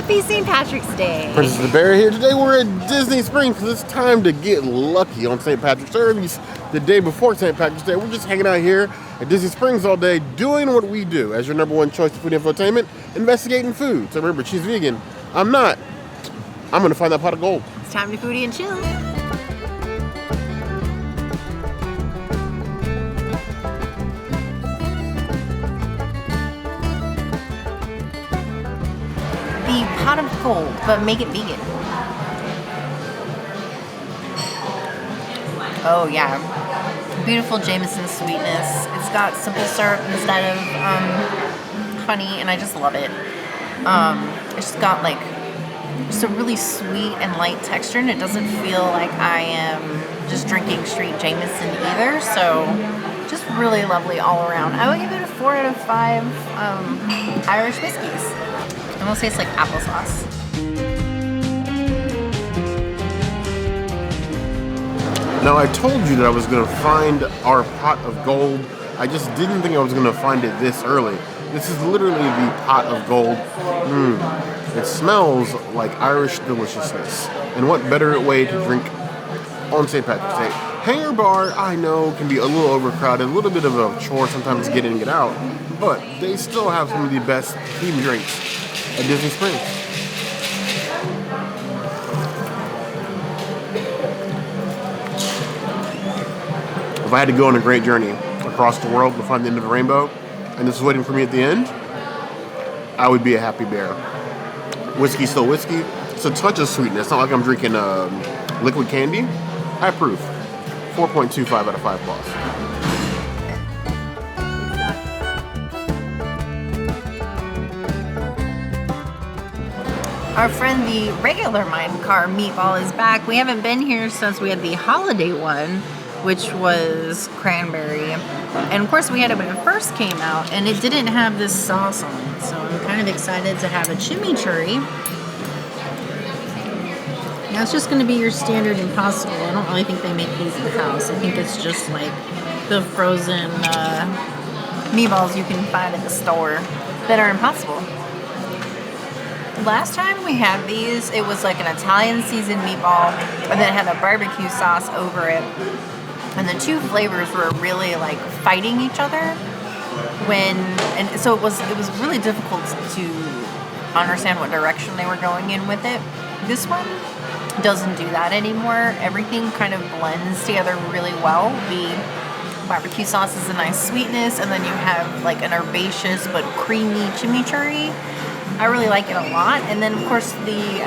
Happy St. Patrick's Day. Princess the Bear here. Today we're at Disney Springs because it's time to get lucky on St. Patrick's Day, or at least the day before St. Patrick's Day. We're just hanging out here at Disney Springs all day doing what we do as your #1 choice of food infotainment, investigating food. So remember, she's vegan. I'm not. I'm going to find that pot of gold. It's time to foodie and chill. The pot of gold, but make it vegan. Oh yeah, beautiful Jameson sweetness. It's got simple syrup instead of honey, and I just love it. It's just got like just a really sweet and light texture, and it doesn't feel like I am just drinking straight Jameson either. So just really lovely all around. I would give it a 4 out of 5 Irish whiskeys. It almost tastes like applesauce. Now I told you that I was going to find our pot of gold. I just didn't think I was going to find it this early. This is literally the pot of gold. It smells like Irish deliciousness. And what better way to drink on St. Patrick's Day? Hangar bar, I know, can be a little overcrowded, a little bit of a chore sometimes to get in and get out, but they still have some of the best themed drinks at Disney Springs. If I had to go on a great journey across the world to find the end of the rainbow, and this is waiting for me at the end, I would be a happy bear. Whiskey's still whiskey. It's a touch of sweetness. It's not like I'm drinking liquid candy. High proof. 4.25 out of 5 plus. Our friend, the regular mine car meatball, is back. We haven't been here since we had the holiday one, which was cranberry. And of course we had it when it first came out, and it didn't have this sauce on it. So I'm kind of excited to have a chimichurri. Now it's just going to be your standard Impossible. I don't really think they make these in the house. I think it's just like the frozen meatballs you can find at the store that are Impossible. Last time we had these, it was like an Italian seasoned meatball, and then it had a barbecue sauce over it. And the two flavors were really like fighting each other and so it was really difficult to understand what direction they were going in with it. This one doesn't do that anymore. Everything kind of blends together really well. The barbecue sauce is a nice sweetness, and then you have like an herbaceous but creamy chimichurri. I really like it a lot. And then of course the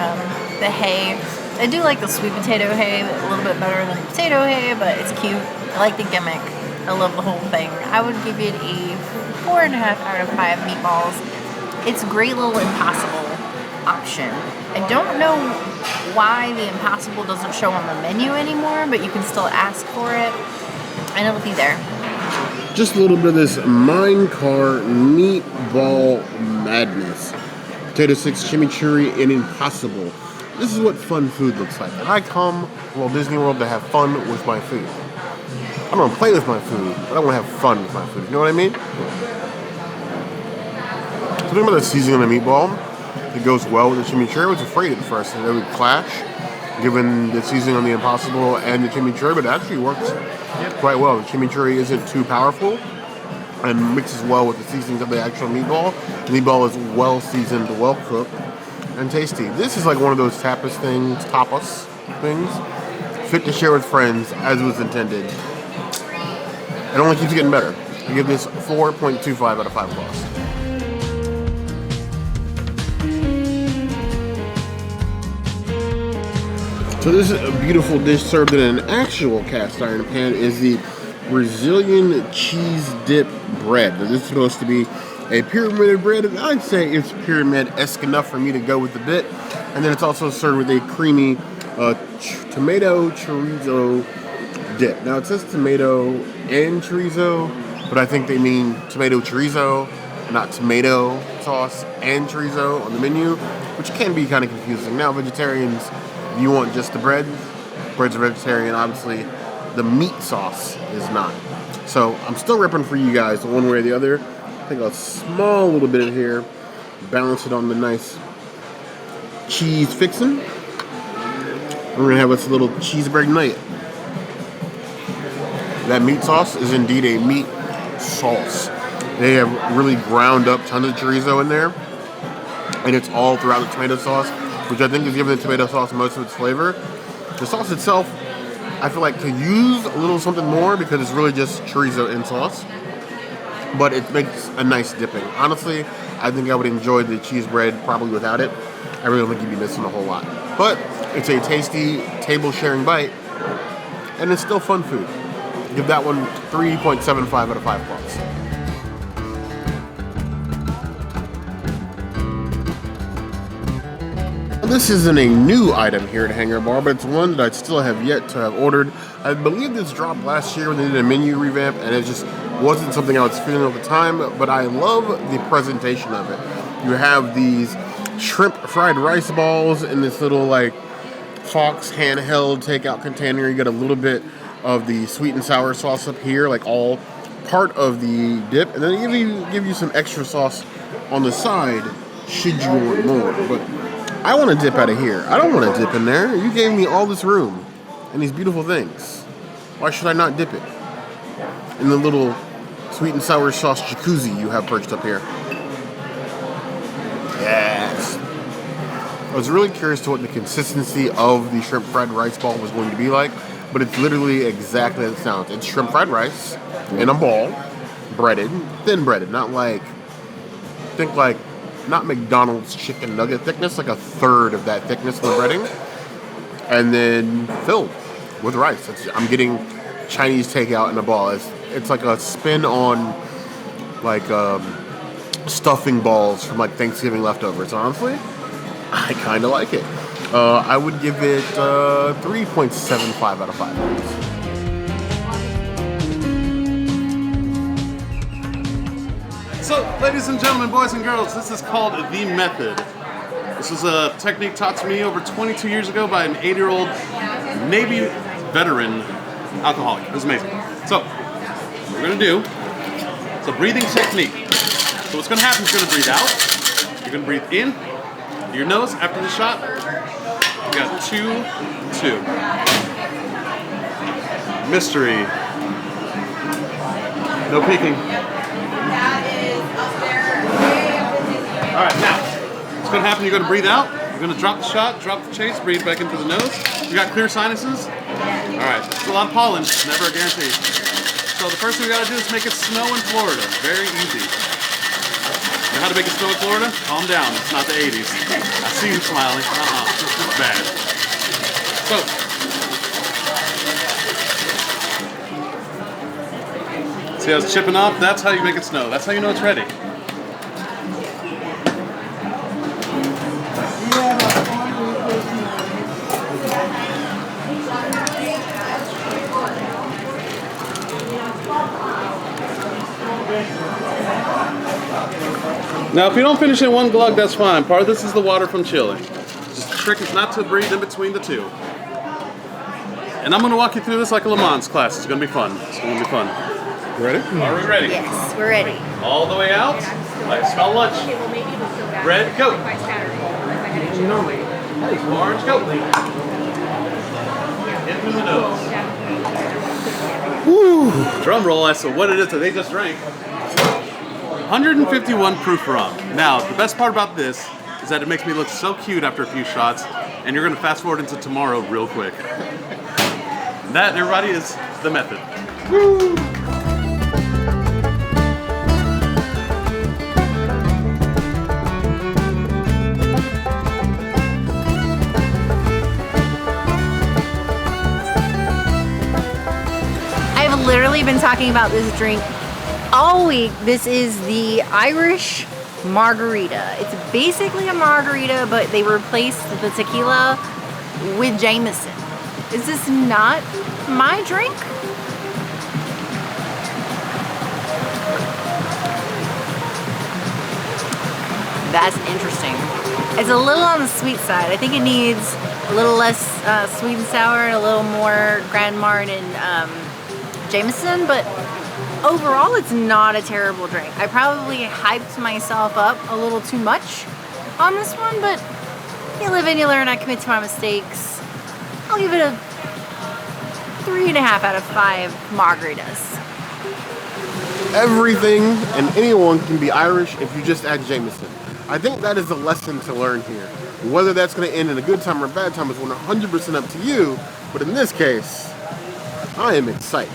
hay. I do like the sweet potato hay a little bit better than the potato hay, but it's cute. I like the gimmick. I love the whole thing. I would give it a 4.5 out of 5 meatballs. It's a great little Impossible option. I don't know why the Impossible doesn't show on the menu anymore, but you can still ask for it, and it'll be there. Just a little bit of this mine car meatball madness. Potato sticks, chimichurri, and Impossible. This is what fun food looks like. I come to Walt Disney World to have fun with my food. I don't want to play with my food, but I want to have fun with my food. You know what I mean? Something about the seasoning on the meatball, it goes well with the chimichurri. I was afraid at first that it would clash, given the seasoning on the Impossible and the chimichurri, but it actually works quite well. The chimichurri isn't too powerful and mixes well with the seasonings of the actual meatball. The meatball is well seasoned, well cooked, and tasty. This is like one of those tapas things, fit to share with friends as was intended. It only keeps getting better. I give this 4.25 out of 5 plus. So this is a beautiful dish served in an actual cast iron pan is the Brazilian cheese dip bread. Now, this is supposed to be a pyramided bread, and I'd say it's pyramid-esque enough for me to go with the bit. And then it's also served with a creamy tomato chorizo dip. Now it says tomato and chorizo, but I think they mean tomato chorizo, not tomato sauce and chorizo on the menu, which can be kind of confusing. Now vegetarians, you want just the bread. Bread's a vegetarian, obviously. The meat sauce is not. So I'm still ripping for you guys one way or the other. Take a small little bit in here, balance it on the nice cheese fixin'. We're gonna have us a little cheeseburger night. That meat sauce is indeed a meat sauce. They have really ground up tons of chorizo in there, and it's all throughout the tomato sauce, which I think is giving the tomato sauce most of its flavor. The sauce itself, I feel like could use a little something more because it's really just chorizo in sauce, but it makes a nice dipping. Honestly, I think I would enjoy the cheese bread probably without it. I really don't think you'd be missing a whole lot. But it's a tasty table sharing bite, and it's still fun food. Give that one 3.75 out of 5 bucks. This isn't a new item here at Hangar Bar, but it's one that I still have yet to have ordered. I believe this dropped last year when they did a menu revamp, and it just wasn't something I was feeling at the time, but I love the presentation of it. You have these shrimp fried rice balls in this little like Fox handheld takeout container. You get a little bit of the sweet and sour sauce up here, like all part of the dip, and then they give you some extra sauce on the side should you want more. But I want to dip out of here. I don't want to dip in there. You gave me all this room and these beautiful things. Why should I not dip it in the little sweet and sour sauce jacuzzi you have perched up here? Yes. I was really curious to what the consistency of the shrimp fried rice ball was going to be like, but it's literally exactly as it sounds. It's shrimp fried rice in a ball, breaded, thin breaded, not like, think like, not McDonald's chicken nugget thickness, like a third of that thickness of the breading, and then filled with rice. I'm getting Chinese takeout in a ball. It's like a spin on like stuffing balls from like Thanksgiving leftovers. Honestly, I kind of like it. I would give it 3.75 out of 5. So, ladies and gentlemen, boys and girls, this is called The Method. This was a technique taught to me over 22 years ago by an 8-year-old Navy veteran alcoholic. It was amazing. So, what we're going to do, it's a breathing technique. So what's going to happen is you're going to breathe out, you're going to breathe in, your nose after the shot. You got 2, 2. Mystery. No peeking. Alright, now, what's going to happen, you're going to breathe out, you're going to drop the shot, drop the chase, breathe back into the nose. You got clear sinuses? Alright, it's a lot of pollen, never a guarantee. So the first thing we got to do is make it snow in Florida. Very easy. You know how to make it snow in Florida? Calm down, it's not the 80s. I see you smiling. This is bad. So, see how it's chipping off? That's how you make it snow. That's how you know it's ready. Now, if you don't finish in one glug, that's fine. Part of this is the water from chilling. Just the trick is not to breathe in between the two. And I'm going to walk you through this like a Le Mans class. It's going to be fun. It's going to be fun. You ready? Are we ready? Yes, we're ready. All the way out. Like smell lunch. Red, go. Orange, go. In through the nose. Woo! Drum roll as to what it is that they just drank. 151 proof rum. Now, the best part about this is that it makes me look so cute after a few shots, and you're going to fast forward into tomorrow real quick. And that, everybody, is The Method. Woo! I've literally been talking about this drink all week. This is the Irish Margarita. It's basically a margarita, but they replaced the tequila with Jameson. Is this not my drink? That's interesting. It's a little on the sweet side. I think it needs a little less sweet and sour, and a little more Grand Marnier and Jameson, but overall, it's not a terrible drink. I probably hyped myself up a little too much on this one, but You live and you learn. I commit to my mistakes. I'll give it a 3.5 out of 5 margaritas. Everything and anyone can be Irish if you just add Jameson. I think that is the lesson to learn here. Whether that's going to end in a good time or a bad time is 100% up to you, but in this case, I am excited.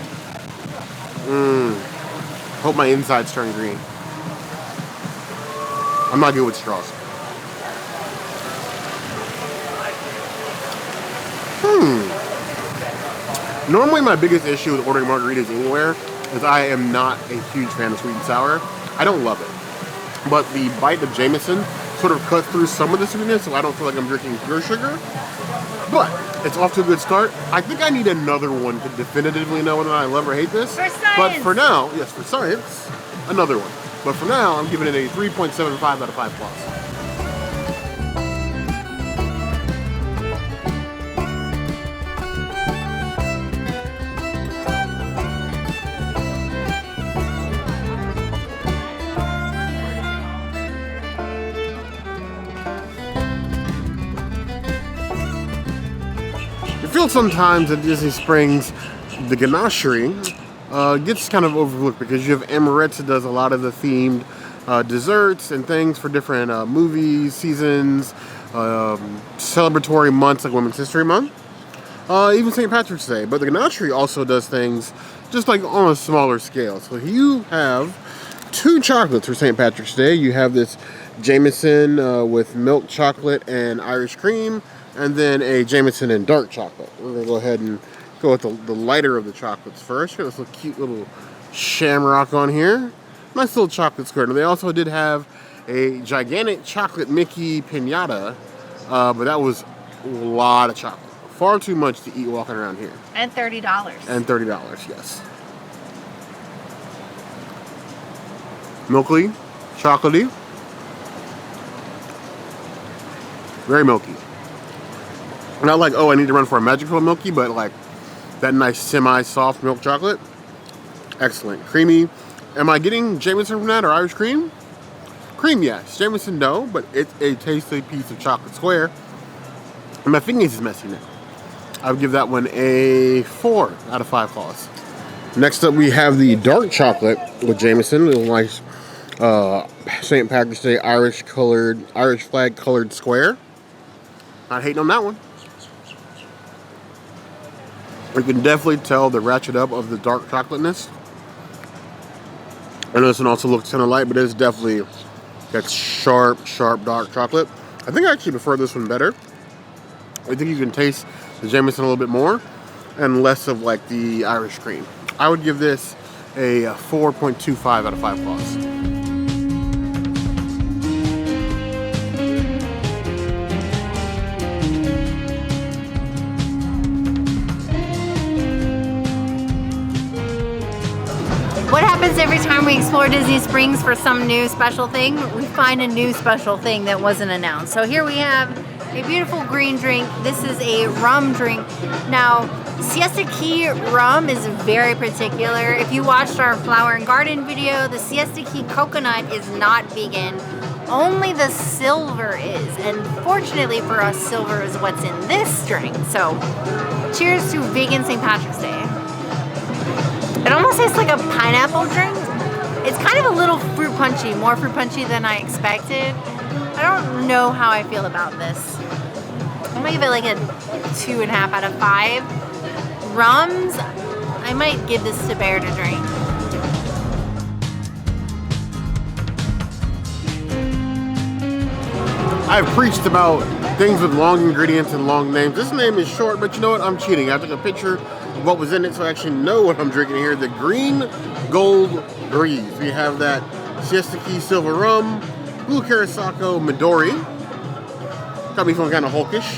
Hope my insides turn green. I'm not good with straws. Normally my biggest issue with ordering margaritas anywhere is I am not a huge fan of sweet and sour. I don't love it. But the bite of Jameson sort of cuts through some of the sweetness, so I don't feel like I'm drinking pure sugar. But it's off to a good start. I think I need another one to definitively know whether I love or hate this. For science. But for now, yes, for science, another one. But for now, I'm giving it a 3.75 out of 5 plus. I feel sometimes at Disney Springs, the Ganachery gets kind of overlooked because you have Amaretto that does a lot of the themed desserts and things for different movies, seasons, celebratory months like Women's History Month, even St. Patrick's Day. But the Ganachery also does things just like on a smaller scale. So you have 2 chocolates for St. Patrick's Day. You have this Jameson with milk chocolate and Irish cream, and then a Jameson and dark chocolate. We're going to go ahead and go with the lighter of the chocolates first. Got this little cute little Shamrock on here. Nice little chocolate square. Now they also did have a gigantic chocolate Mickey pinata, but that was a lot of chocolate. Far too much to eat walking around here. And $30. And $30, yes. Milky, chocolatey. Very milky. Not like, oh, I need to run for a magical milky, but like that nice semi-soft milk chocolate. Excellent. Creamy. Am I getting Jameson from that or Irish cream? Cream, yes. Jameson, no, but it's a tasty piece of chocolate square. And my fingers is messy now. I would give that one a 4 out of 5 claws. Next up, we have the dark chocolate with Jameson. A little nice St. Patrick's Day Irish flag colored square. Not hating on that one. You can definitely tell the ratchet up of the dark chocolateness. I know this one also looks kind of light, but it's definitely that sharp dark chocolate. I think I actually prefer this one better. I think you can taste the Jameson a little bit more and less of like the Irish cream. I would give this a 4.25 out of 5 claws. What happens every time we explore Disney Springs for some new special thing? We find a new special thing that wasn't announced. So here we have a beautiful green drink. This is a rum drink. Now, Siesta Key rum is very particular. If you watched our Flower and Garden video, the Siesta Key coconut is not vegan. Only the silver is. And fortunately for us, silver is what's in this drink. So, cheers to vegan St. Patrick's Day. It almost tastes like a pineapple drink. It's kind of a little fruit punchy, more fruit punchy than I expected. I don't know how I feel about this. I'm gonna give it like a 2.5 out of 5. Rums, I might give this to Bear to drink. I've preached about things with long ingredients and long names. This name is short, but you know what? I'm cheating. I took a picture of what was in it so I actually know what I'm drinking here. The Green Gold Breeze. We have that Siesta Key Silver Rum, Blue Curacao Midori. Got me feeling kind of hulkish.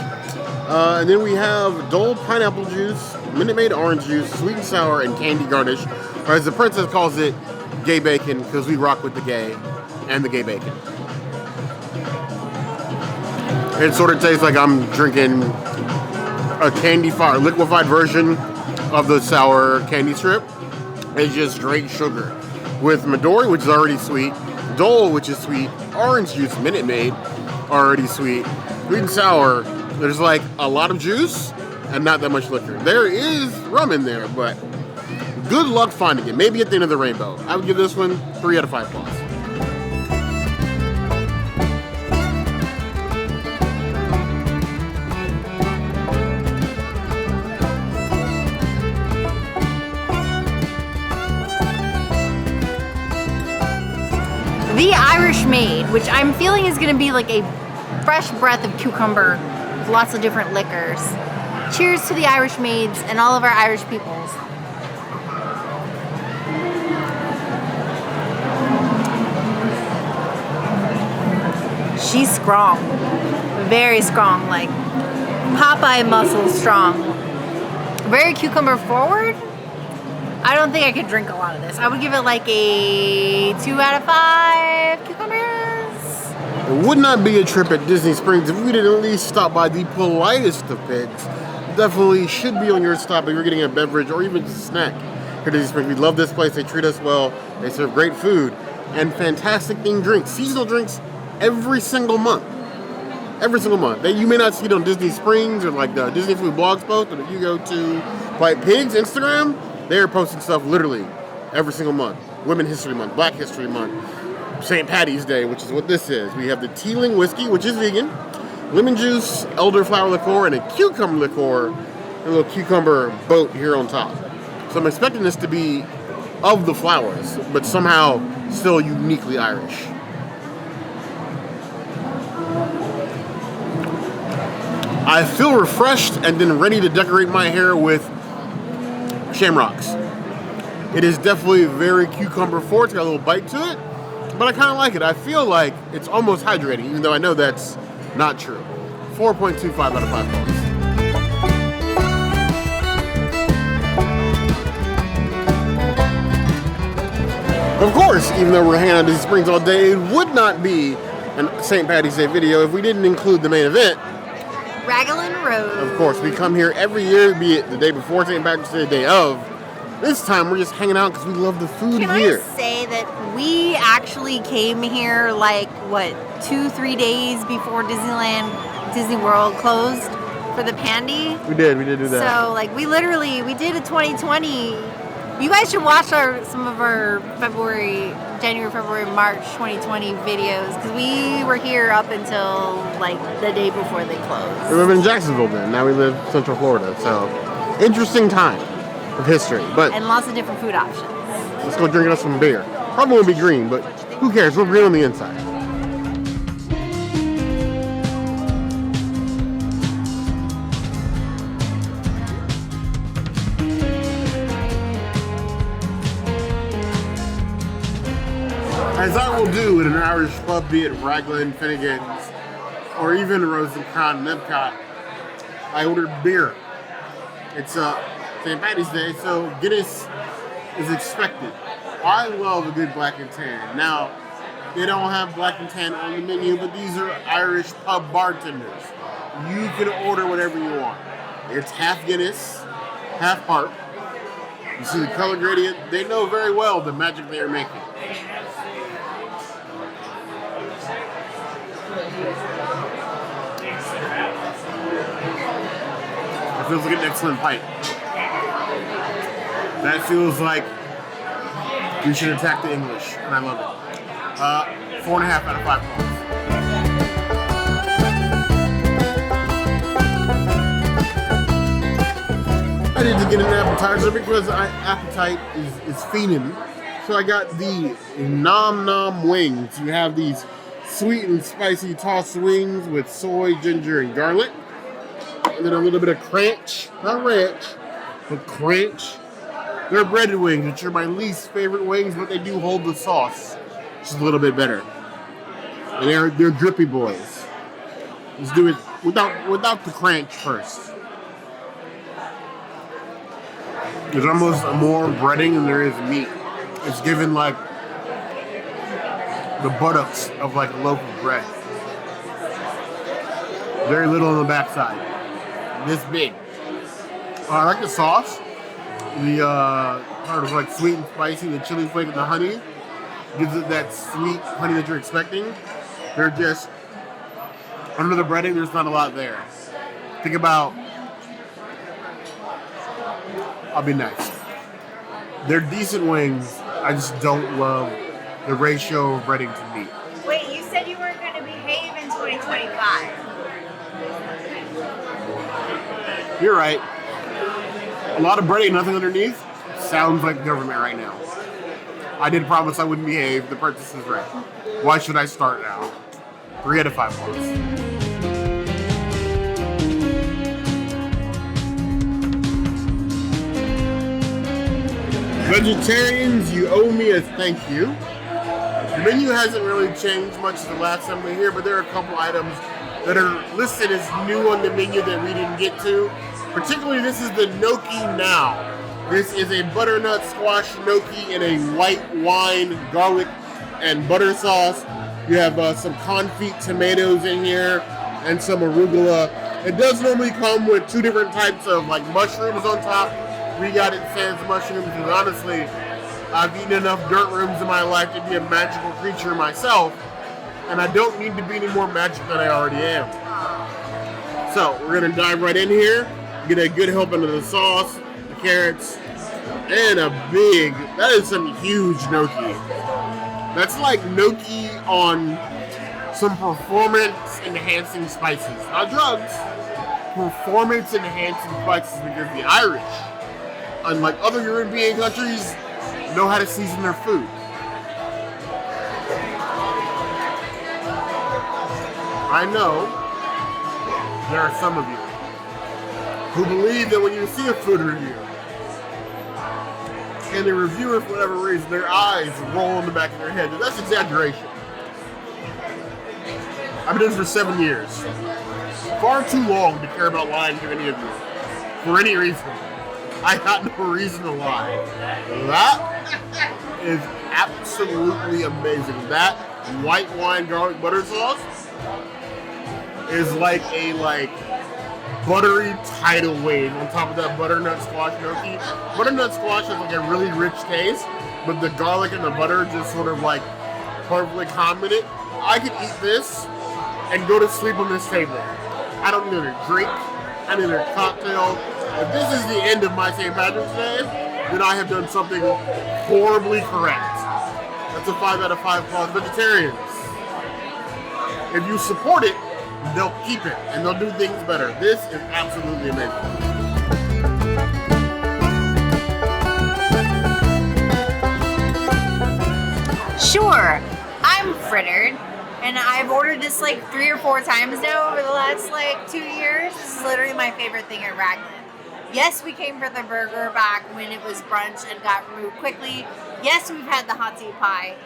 And then we have Dole Pineapple Juice, Minute Maid Orange Juice, Sweet and Sour, and Candy Garnish. Or as the princess calls it, Gay Bacon, because we rock with the gay and the gay bacon. It sort of tastes like I'm drinking a liquefied version of the sour candy strip. It's just straight sugar. With Midori, which is already sweet, Dole, which is sweet, orange juice, Minute Maid, already sweet, sweet and sour, there's like a lot of juice and not that much liquor. There is rum in there, but good luck finding it. Maybe at the end of the rainbow. I would give this one 3 out of 5 plus. The Irish Maid, which I'm feeling is going to be like a fresh breath of cucumber with lots of different liquors. Cheers to the Irish Maids and all of our Irish peoples. She's strong. Very strong, like Popeye muscle strong. Very cucumber forward. I don't think I could drink a lot of this. I would give it like a 2 out of 5 cucumbers. It would not be a trip at Disney Springs if we didn't at least stop by the politest of pigs. Definitely should be on your stop if you're getting a beverage or even a snack here at Disney Springs. We love this place. They treat us well. They serve great food and fantastic themed drinks. Seasonal drinks every single month. Every single month. You may not see it on Disney Springs or like the Disney Food Blogs post, but if you go to White Pigs Instagram, they're posting stuff literally every single month. Women History Month, Black History Month, St. Paddy's Day, which is what this is. We have the Teeling Whiskey, which is vegan, lemon juice, elderflower liqueur, and a cucumber liqueur, and a little cucumber boat here on top. So I'm expecting this to be of the flowers, but somehow still uniquely Irish. I feel refreshed and then ready to decorate my hair with Shamrocks. It is definitely very cucumber forward. It's got a little bite to it, but I kind of like it. I feel like it's almost hydrating, even though I know that's not true. 4.25 out of 5 points. Of course, even though we're hanging out at Disney Springs all day, it would not be a St. Paddy's Day video if we didn't include the main event. Ragland Road. Of course, we come here every year, be it the day before St. Patrick's Day, the day of. This time, we're just hanging out because we love the food here. Can I say that we actually came here like, 2-3 days before Disney World closed for the Pandy? We did do that. So, like, we did a 2020. You guys should watch some of our January, February, March 2020 videos because we were here up until like the day before they closed. We live in Jacksonville then. Now we live in Central Florida. So, interesting time of history. And lots of different food options. Let's go drink us some beer. Probably won't be green, but who cares? We're green on the inside. As I will do in an Irish pub, be it Ragland, Finnegan's, or even Rose and Crown and Epcot, I ordered beer. It's St. Paddy's Day, so Guinness is expected. I love a good black and tan. Now, they don't have black and tan on the menu, but these are Irish pub bartenders. You can order whatever you want. It's half Guinness, half Hart. You see the color gradient? They know very well the magic they are making. That feels like an excellent pint. That feels like we should attack the English, and I love it. 4.5 out of 5 points. I need to get an appetizer because appetite is fiending. So I got the Nom Nom wings. You have these sweet and spicy tossed wings with soy, ginger, and garlic. And then a little bit of crunch. Not ranch, but crunch. They're breaded wings, which are my least favorite wings, but they do hold the sauce, which is a little bit better. And they're drippy boys. Let's do it without the crunch first. There's almost more breading than there is meat. It's given like the buttocks of like a loaf of bread. Very little on the backside. This big. I like the sauce. The part of like sweet and spicy, the chili flake and the honey gives it that sweet honey that you're expecting. They're just Under the breading, there's not a lot there. Think about, I'll be nice. They're decent wings. I just don't love the ratio of breading to meat. Wait, you said you weren't going to behave in 2025. You're right. A lot of breading, nothing underneath. Sounds like government right now. I did promise I wouldn't behave. The purchase is right. Why should I start now? 3 out of 5 points. Vegetarians, you owe me a thank you. The menu hasn't really changed much the last time we were here, but there are a couple items that are listed as new on the menu that we didn't get to. Particularly, this is the gnocchi now. This is a butternut squash gnocchi in a white wine, garlic, and butter sauce. You have some confit tomatoes in here and some arugula. It does normally come with 2 different types of like mushrooms on top. We got it sans mushrooms, and honestly, I've eaten enough dirt rooms in my life to be a magical creature myself, and I don't need to be any more magic than I already am. So we're gonna dive right in here, get a good helping of the sauce, the carrots, and that is some huge gnocchi. That's like gnocchi on some performance-enhancing spices. Not drugs, performance-enhancing spices, because the Irish, unlike other European countries, know how to season their food. I know there are some of you who believe that when you see a food review and the reviewer, for whatever reason, their eyes roll in the back of their head. That's exaggeration. I've been doing this for 7 years. Far too long to care about lying to any of you. For any reason. I got no reason to lie. That is absolutely amazing. That white wine garlic butter sauce is like a buttery tidal wave on top of that butternut squash gnocchi. Butternut squash has like a really rich taste, but the garlic and the butter just sort of like perfectly combine it. I could eat this and go to sleep on this table. I don't need a drink. I need a cocktail. If this is the end of my St. Patrick's Day, then I have done something horribly correct. That's a 5 out of 5 plus. Vegetarians, if you support it, they'll keep it and they'll do things better. This is absolutely amazing. Sure, I'm frittered, and I've ordered this like 3 or 4 times now over the last 2 years. This is literally my favorite thing at Ragland. Yes, we came for the burger back when it was brunch and got removed quickly. Yes, we've had the hot tea pie,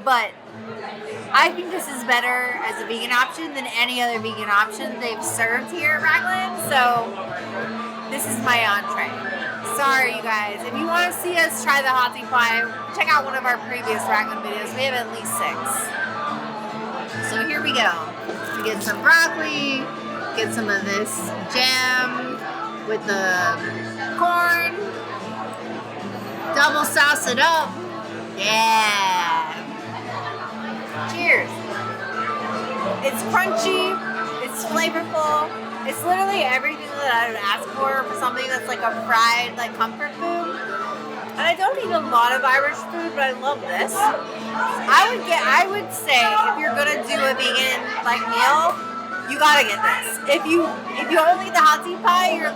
but I think this is better as a vegan option than any other vegan option they've served here at Ragland. So this is my entree. Sorry, you guys. If you want to see us try the hot tea pie, check out one of our previous Ragland videos. We have at least 6. So here we go. We get some broccoli, get some of this jam with the corn, double sauce it up. Yeah. Cheers. It's crunchy, it's flavorful, it's literally everything that I would ask for something that's like a fried comfort food. And I don't eat a lot of Irish food, but I love this. I would say if you're gonna do a vegan meal, you gotta get this. If you only eat the hot tea pie, you're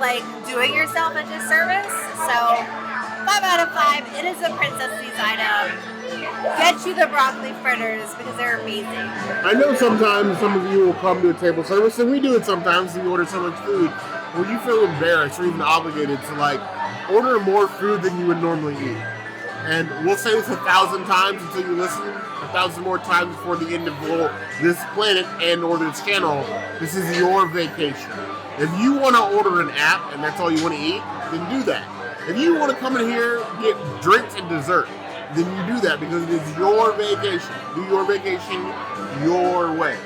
doing yourself a disservice. So 5 out of 5. It is a princess's item. Get you the broccoli fritters because they're amazing. I know sometimes some of you will come to a table service, and we do it sometimes. We order so much food where you feel embarrassed or even obligated to order more food than you would normally eat. And we'll say this 1,000 times until you listen, 1,000 more times before the end of this planet and or this channel. This is your vacation. If you want to order an app and that's all you want to eat, then do that. If you want to come in here, get drinks and dessert, then you do that because it is your vacation. Do your vacation your way.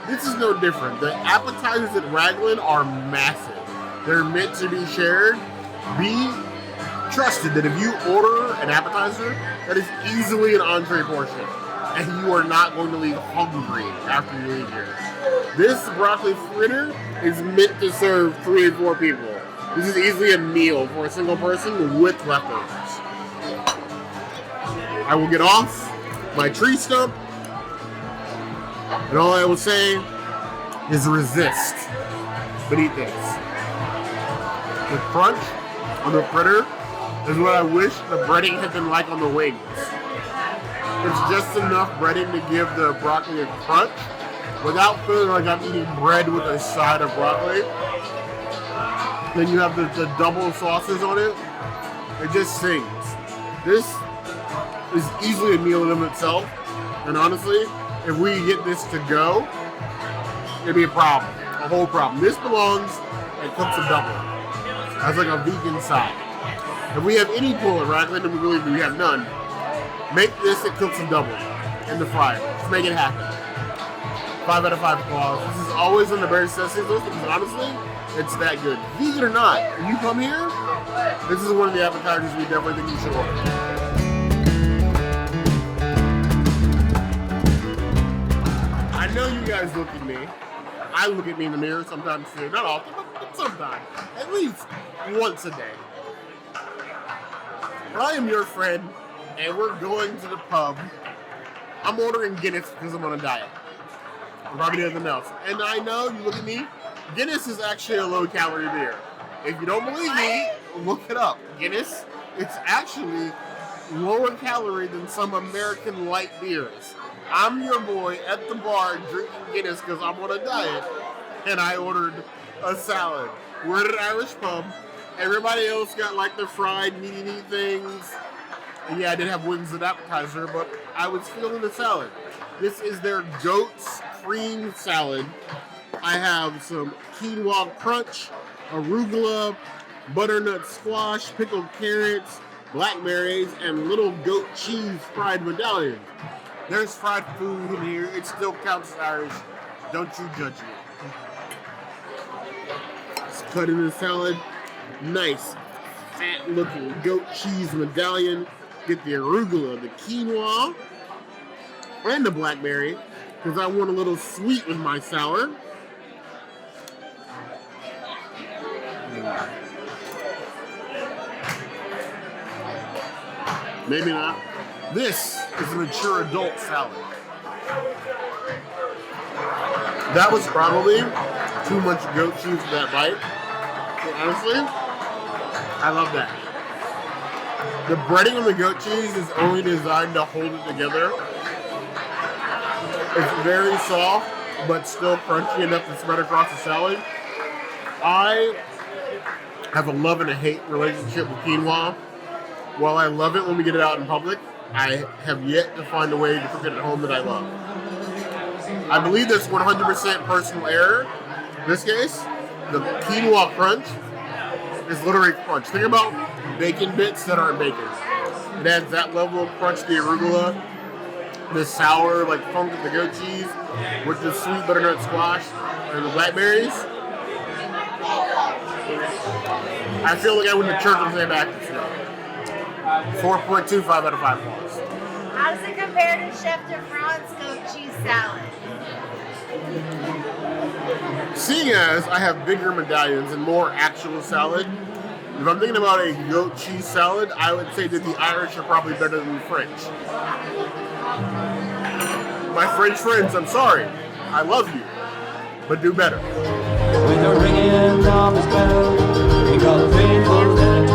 This is no different. The appetizers at Ragland are massive. They're meant to be shared. Be trusted that if you order an appetizer, that is easily an entree portion, and you are not going to leave hungry after you leave here. This broccoli fritter is meant to serve 3 or 4 people. This is easily a meal for a single person with leftovers. I will get off my tree stump, and all I will say is resist. But eat this. The crunch on the fritter is what I wish the breading had been like on the wings. It's just enough breading to give the broccoli a crunch without feeling like I'm eating bread with a side of broccoli. Then you have the double sauces on it. It just sings. This is easily a meal in of itself. And honestly, if we get this to go, it'd be a problem. A whole problem. This belongs at Cooks and Double. That's like a vegan side. If we have any pull at Ragland, and we have none, make this at Cooks and Double in the fryer. Just make it happen. 5 out of 5 claws. This is always on the Berry Sesame list because honestly, it's that good. Vegan or not, when you come here, this is one of the appetizers we definitely think you should order. I know you guys look at me. I look at me in the mirror sometimes too. Not often, but sometimes. At least once a day. But I am your friend, and we're going to the pub. I'm ordering Guinness because I'm on a diet. Probably nothing else. And I know, you look at me, Guinness is actually a low-calorie beer. If you don't believe me, look it up. Guinness, it's actually lower calorie than some American light beers. I'm your boy at the bar drinking Guinness because I'm on a diet, and I ordered a salad. We're at an Irish pub. Everybody else got like the fried meaty meat things. And yeah, I did have wings as an appetizer, but I was feeling the salad. This is their goat's cream salad. I have some quinoa crunch, arugula, butternut squash, pickled carrots, blackberries, and little goat cheese fried medallions. There's fried food in here. It still counts as Irish. Don't you judge me. Just cut in the salad. Nice, fat-looking goat cheese medallion. Get the arugula, the quinoa, and the blackberry, because I want a little sweet with my sour. Maybe not. This is a mature adult salad. That was probably too much goat cheese for that bite. But honestly, I love that. The breading on the goat cheese is only designed to hold it together. It's very soft, but still crunchy enough to spread across the salad. I have a love and a hate relationship with quinoa. While I love it when we get it out in public, I have yet to find a way to cook it at home that I love. I believe that's 100% personal error. In this case, the quinoa crunch is literally crunch. Think about bacon bits that aren't bacon. It adds that level of crunch to the arugula, the sour, like funk of the goat cheese, with the sweet butternut squash and the blackberries. I feel like I went to church on St. Patrick's Day. 4.25 out of 5 balls. How does it compare to Chef de France goat cheese salad? Seeing as I have bigger medallions and more actual salad, if I'm thinking about a goat cheese salad, I would say that the Irish are probably better than the French. My French friends, I'm sorry. I love you. But do better. With the ringing of his bell, he called the faithful then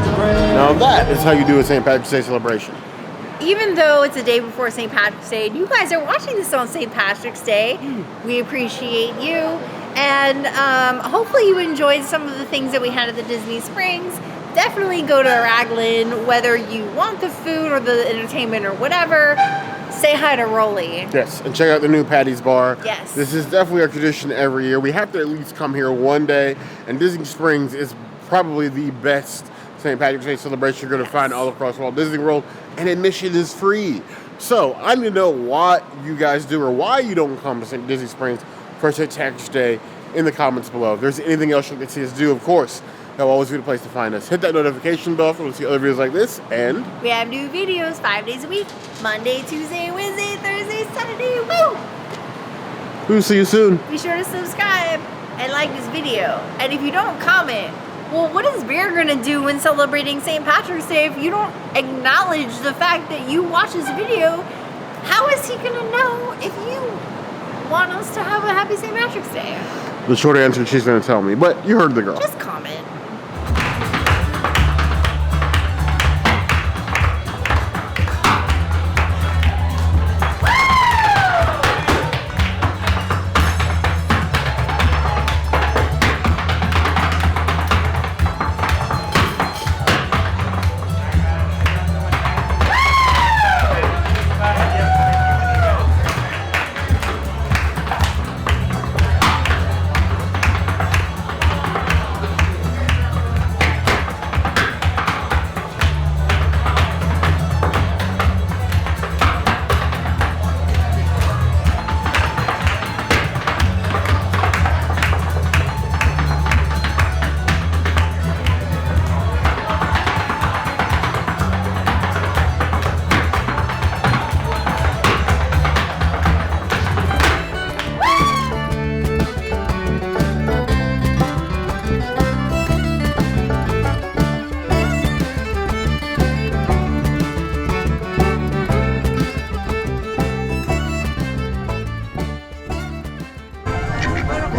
to pray. Now that is how you do a St. Patrick's Day celebration. Even though it's the day before St. Patrick's Day, and you guys are watching this on St. Patrick's Day, we appreciate you. And hopefully you enjoyed some of the things that we had at the Disney Springs. Definitely go to Ragland, whether you want the food or the entertainment or whatever. Say hi to Rolly. Yes, and check out the new Paddy's bar. Yes. This is definitely our tradition every year. We have to at least come here one day, and Disney Springs is probably the best St. Patrick's Day celebration you're going to find all across Walt Disney World, and admission is free. So I need to know what you guys do or why you don't come to Disney Springs for St. Patrick's Day in the comments below. If there's anything else you can see us do, of course, that'll always be the place to find us. Hit that notification bell for to see other videos like this, and We have new videos 5 days a week. Monday, Tuesday, Wednesday, Thursday, Saturday. Woo! We'll see you soon. Be sure to subscribe and like this video. And if you don't comment, well, what is Bear gonna do when celebrating St. Patrick's Day if you don't acknowledge the fact that you watch this video? How is he gonna know if you want us to have a happy St. Patrick's Day? The short answer, she's gonna tell me, but you heard the girl. Just comment.